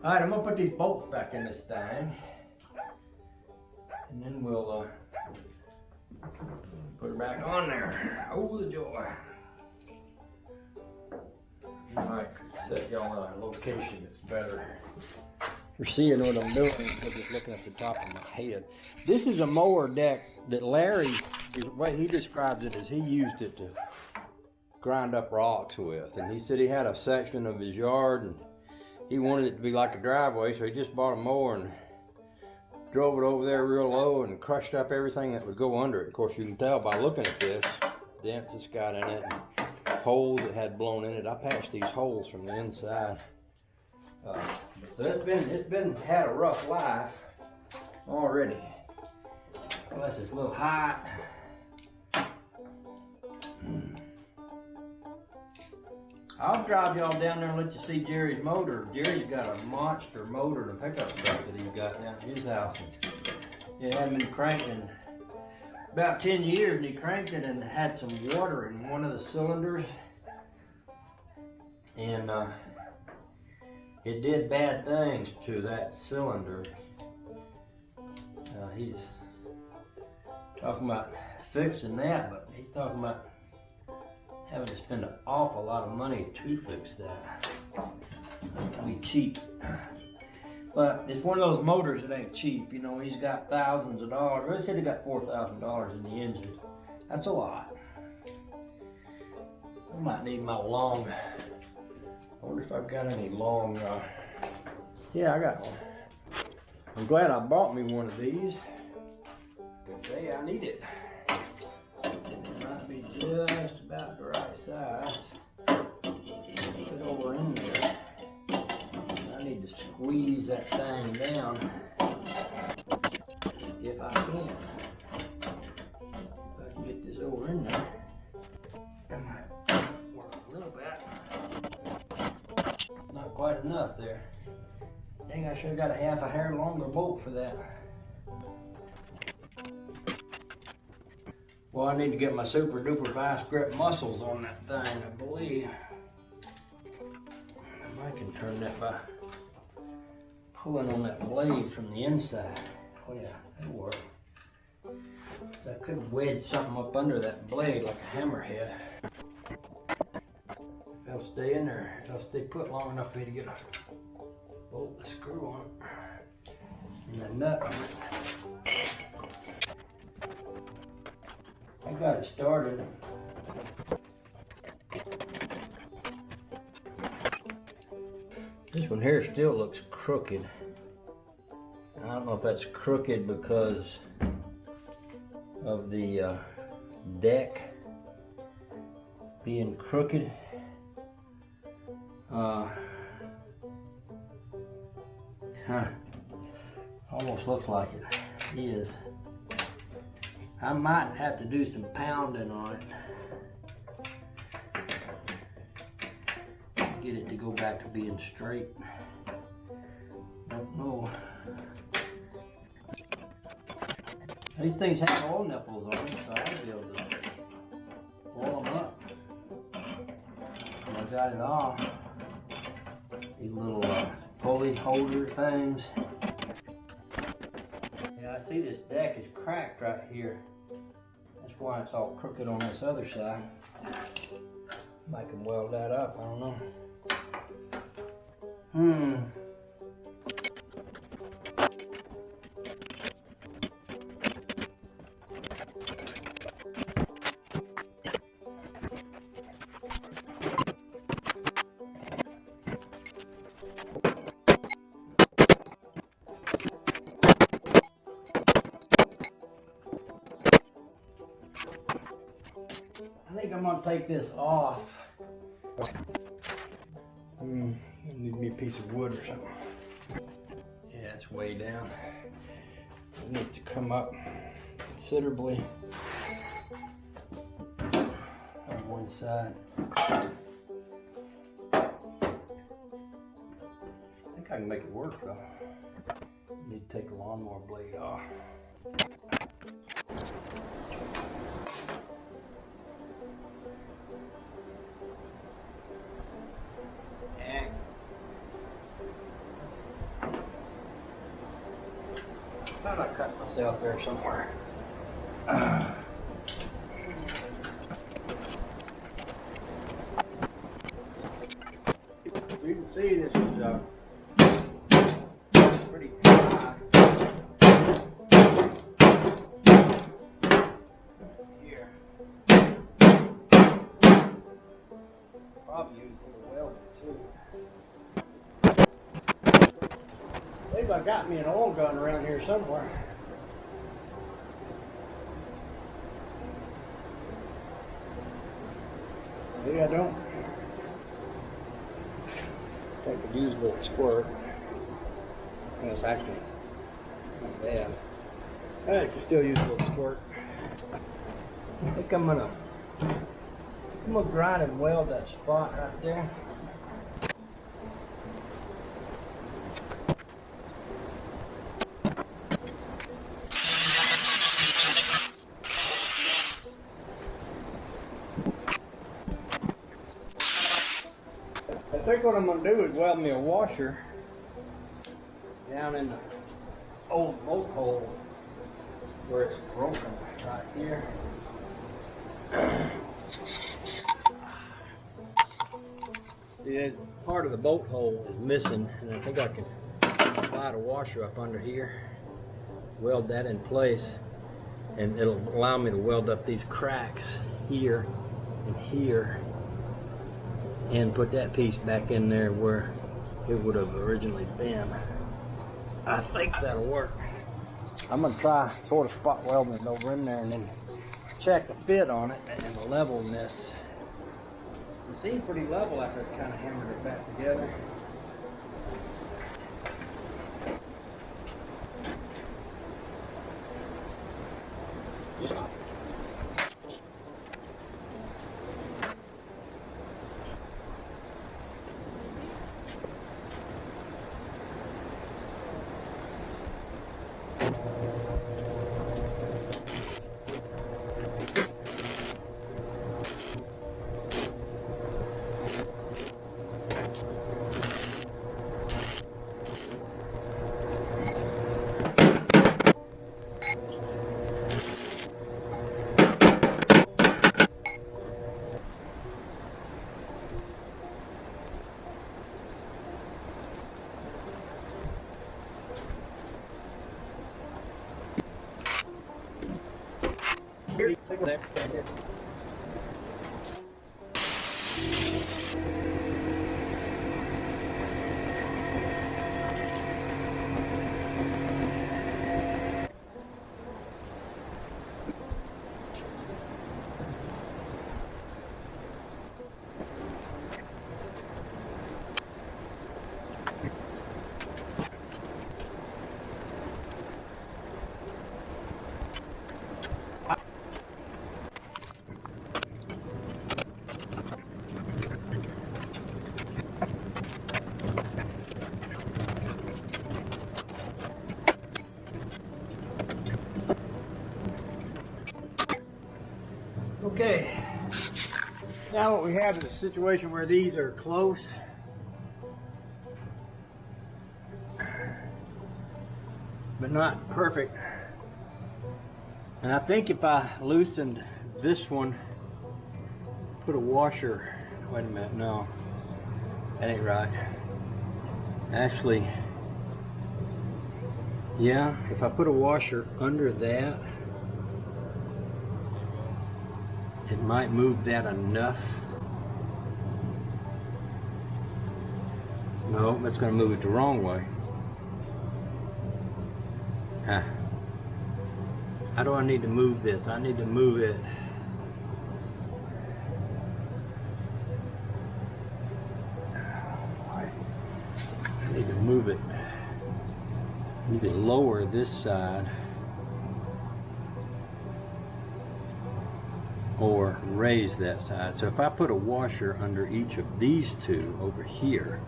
Alright, I'm gonna put these bolts back in this thing. And then we'll put it back on there. Oh, the joy. Alright, set y'all in a location that's better for seeing what I'm doing because it's looking at the top of my head. This is a mower deck that Larry, the way he describes it is he used it to grind up rocks with. And he said he had a section of his yard and he wanted it to be like a driveway, so he just bought a mower and drove it over there real low and crushed up everything that would go under it. Of course, you can tell by looking at this, dents it's got in it, and holes it had blown in it. I patched these holes from the inside. So it's had a rough life already. Unless it's a little hot. I'll drive y'all down there and let you see Jerry's motor. Jerry's got a monster motor and pickup truck that he's got down at his house. It hadn't been cranked in about 10 years, and he cranked it and had some water in one of the cylinders. And it did bad things to that cylinder. He's talking about fixing that, but he's talking about having to spend an awful lot of money to fix that. It'll be cheap. But it's one of those motors that ain't cheap. You know, he's got thousands of dollars. Let's say he got $4,000 in the engine. That's a lot. I might need my long, I wonder if I've got any long, yeah, I got one. I'm glad I bought me one of these. Today I need it. It might be just about the right size. Put it over in there. I need to squeeze that thing down if I can. If I can get this over in there, that might work a little bit. Not quite enough there. Dang, I should have got a half a hair longer bolt for that. Well, I need to get my super duper vice grip muscles on that thing, I believe. I might can turn that by pulling on that blade from the inside. Oh yeah, that'll work. So I could wedge something up under that blade like a hammerhead. It'll stay in there. It'll stay put long enough for me to get a bolt, the screw on it, and a nut on it. I got it started. This one here still looks crooked. I don't know if that's crooked because of the deck being crooked. Almost looks like it is. I might have to do some pounding on it. Get it to go back to being straight. Don't know. These things have oil nipples on them, so I'll be able to oil them up. I got it off. These little pulley holder things. Yeah, I see this deck is cracked right here. That's why it's all crooked on this other side. I can weld that up, I don't know. I think I'm gonna take this off. Need me a piece of wood or something. Yeah, it's way down. It needs to come up considerably on one side. I think I can make it work though. Need to take the lawnmower blade off. thought I cut myself there somewhere. You can see this is pretty dry. Here. Probably use a little welding too. I believe I got me an oil gun around here somewhere. Maybe I don't. I could use a little squirt. And it's actually not bad. I could still use a little squirt. I think I'm gonna grind and weld that spot right there. I think what I'm going to do is weld me a washer down in the old bolt hole where it's broken right here. See, part of the bolt hole is missing, and I think I can slide a washer up under here, weld that in place, and it'll allow me to weld up these cracks here and here, and put that piece back in there where it would have originally been. I think that'll work. I'm gonna try sort of spot welding it over in there and then check the fit on it and the levelness. It seemed pretty level after I kind of hammered it back together. Okay, now what we have is a situation where these are close. But not perfect. And I think if I loosened this one, put a washer, wait a minute, no, that ain't right. Actually, yeah, if I put a washer under that, it might move that enough. No, that's going to move it the wrong way. Huh. How do I need to move this? I need to move it. I need to move it. I need to lower this side. Or raise that side. So if I put a washer under each of these two over here,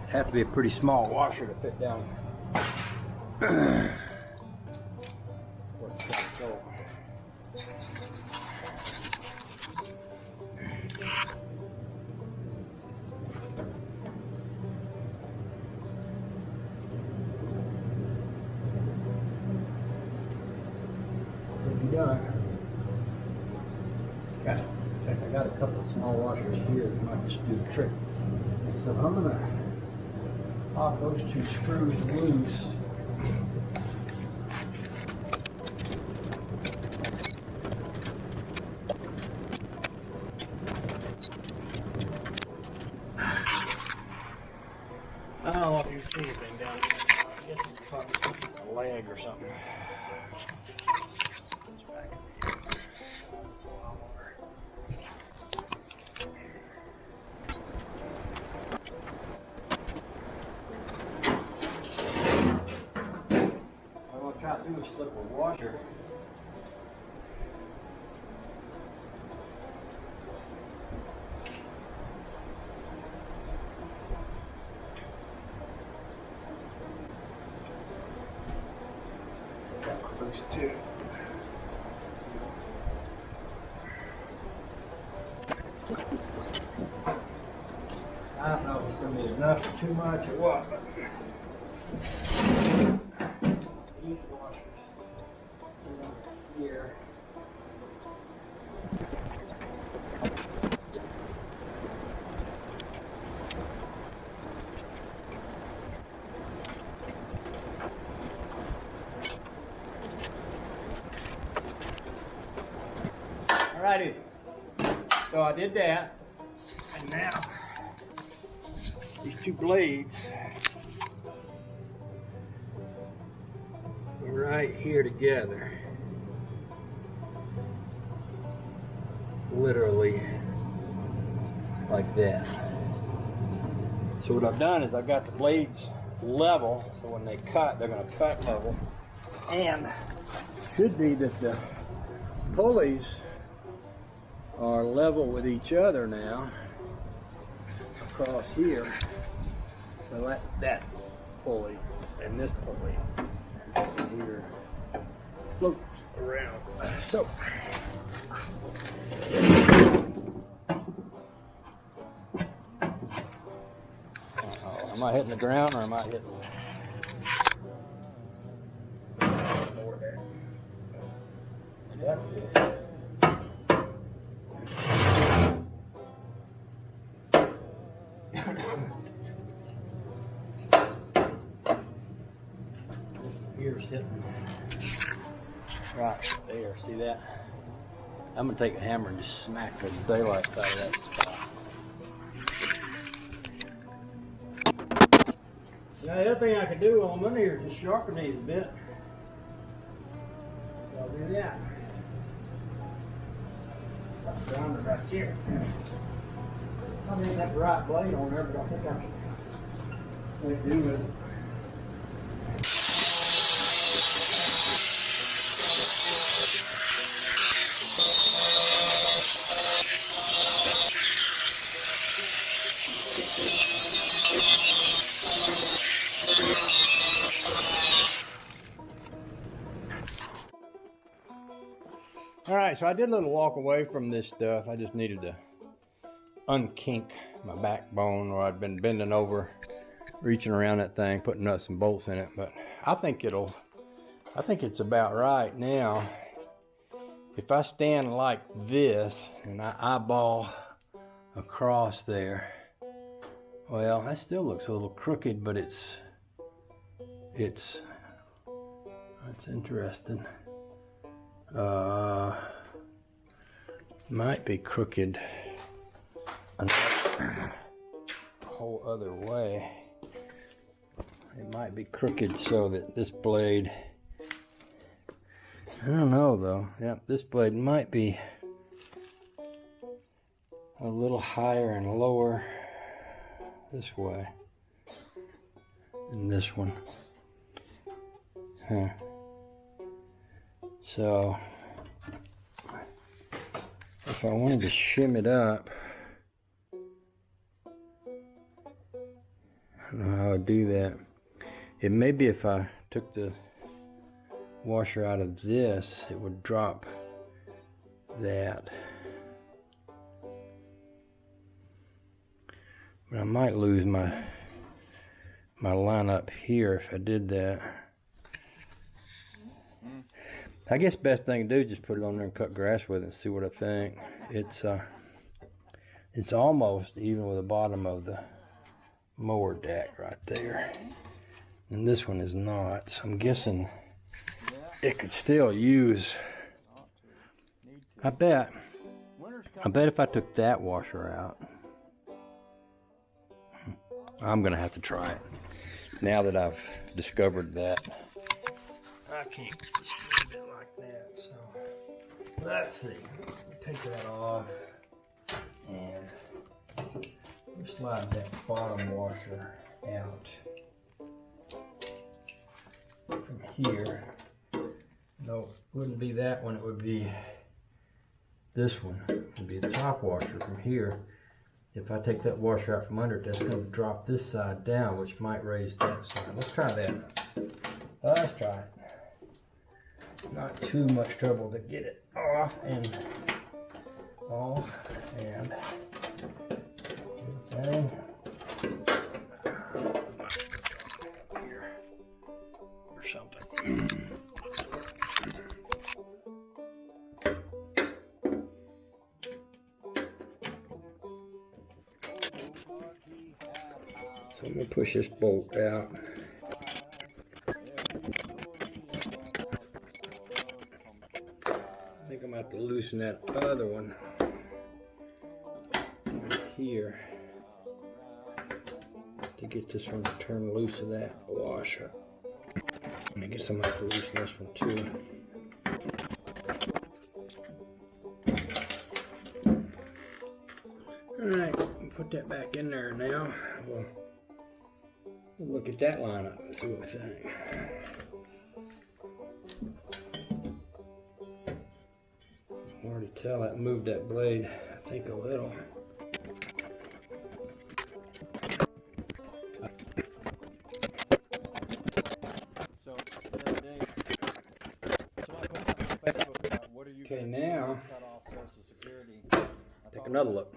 it'd have to be a pretty small washer to fit down where it's got to go. I got a couple of small washers here that might just do the trick. So I'm gonna pop those two screws loose. I don't know if you can see anything down there. I guess it's probably something like a leg or something. What I'm trying to do is slip a washer. Too. I don't know if it's going to be enough or too much or what, but these washers here. Alrighty, so I did that, and now these two blades are right here together, literally like that. So what I've done is I've got the blades level, so when they cut, they're going to cut level, and it should be that the pulleys are level with each other now across here. So that pulley and this pulley here floats around. So am I hitting the ground or am I hitting more there? That's it. Here's hitting right there. See that? I'm gonna take a hammer and just smack the daylight out of that spot. Now the other thing I could do on one here is just sharpen these a bit. So I'll do that. Got the grinder right here. I didn't have the right blade on there, but I think I can do with it. All right, so I did a little walk away from this stuff. I just needed to unkink my backbone, or I'd been bending over, reaching around that thing, putting nuts and bolts in it. But I think it's about right now. If I stand like this and I eyeball across there, well, that still looks a little crooked, but it's interesting. Might be crooked a whole other way. It might be crooked so that this blade, I don't know though. Yep, this blade might be a little higher and lower this way than this one. Huh. So if I wanted to shim it up, I don't know how I'd do that. It may be if I took the washer out of this, it would drop that. But I might lose my line up here if I did that. I guess best thing to do is just put it on there and cut grass with it and see what I think. It's almost even with the bottom of the mower deck right there. And this one is not, so I'm guessing it could still use. I bet if I took that washer out, I'm gonna have to try it. Now that I've discovered that I can't just leave it like that, so let's see. Take that off and slide that bottom washer out from here. No, it wouldn't be that one, it would be this one. It would be the top washer from here. If I take that washer out from under it, that's going to drop this side down, which might raise that side. Let's try that. Let's try it. Not too much trouble to get it off and okay. Here or something. So I'm going to push this bolt out. I think I'm going to have to loosen that other one here to get this one to turn loose of that washer. And I guess I'm going to have to loosen this one too. Alright, put that back in there now. We'll look at that lineup and see what we think. I can already tell that moved that blade, I think, a little. Okay, now take another look.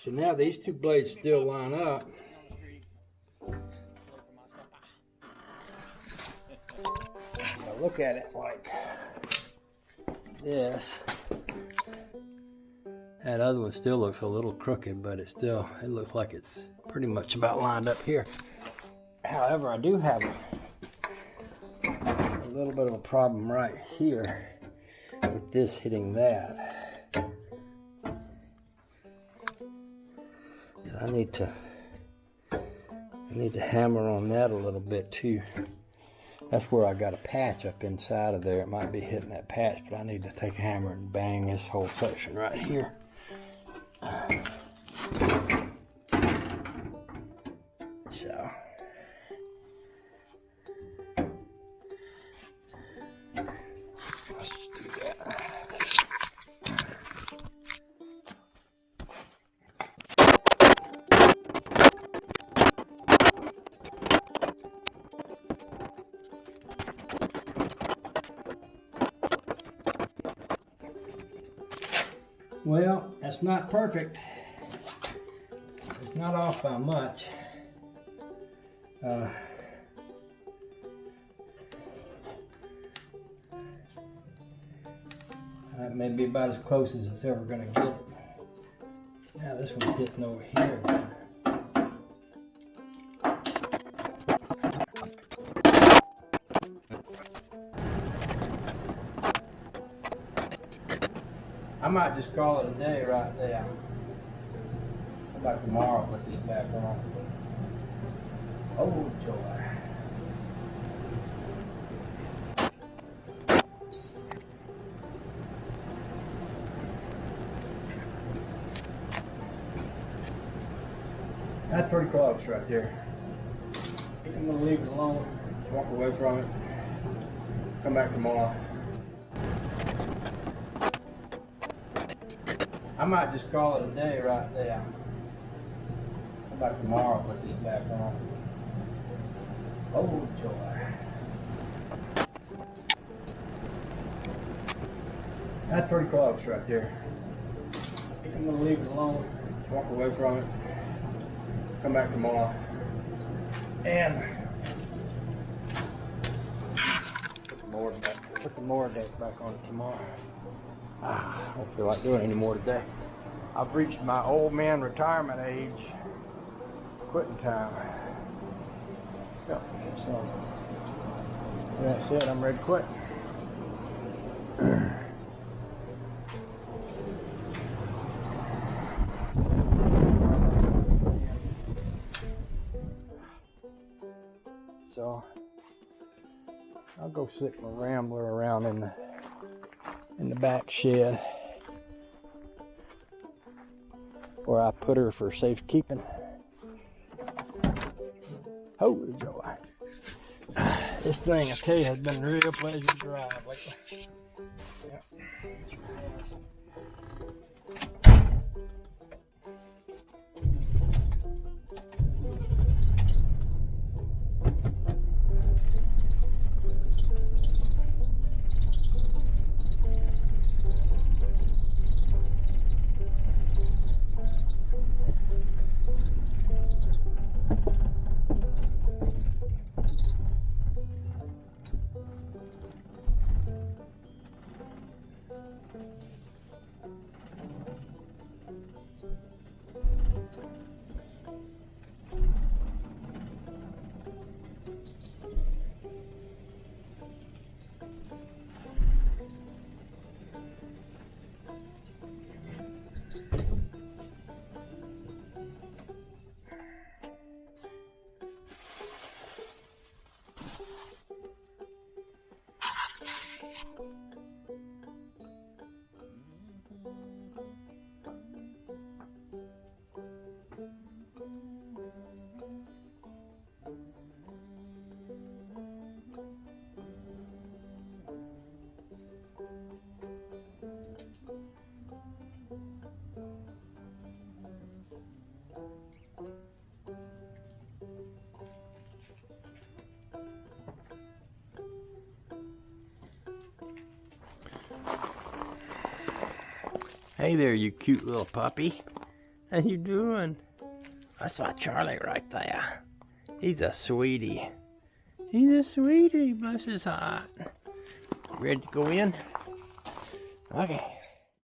So now these two blades still line up. If I look at it like this, that other one still looks a little crooked, but it looks like it's pretty much about lined up here. However, I do have a little bit of a problem right here with this hitting that. So I need to hammer on that a little bit too. That's where I got a patch up inside of there. It might be hitting that patch, but I need to take a hammer and bang this whole section right here. So let's just do that. Well, that's not perfect. It's not off by much. That may be about as close as it's ever going to get. Now this one's hitting over here. I might just call it a day right there. Come back tomorrow, put this back on. Oh joy. That's pretty close right there. I think I'm going to leave it alone, walk away from it, come back tomorrow. I might just call it a day right there. Come back tomorrow, put this back on. Oh joy. That's pretty close right there. I think I'm going to leave it alone, walk away from it, come back tomorrow. And mower back. Put the mower deck back on it tomorrow. I don't feel like doing any more today. I've reached my old man retirement age. Quitting time. Yep, so that's it. I'm ready to quit. So I'll go stick my Rambler around in the back shed where I put her for safekeeping. Holy joy. This thing, I tell you, has been a real pleasure to drive lately. Yep. Hey there, you cute little puppy. How you doing? That's my Charlie right there. He's a sweetie. He's a sweetie, bless his heart. Ready to go in? Okay.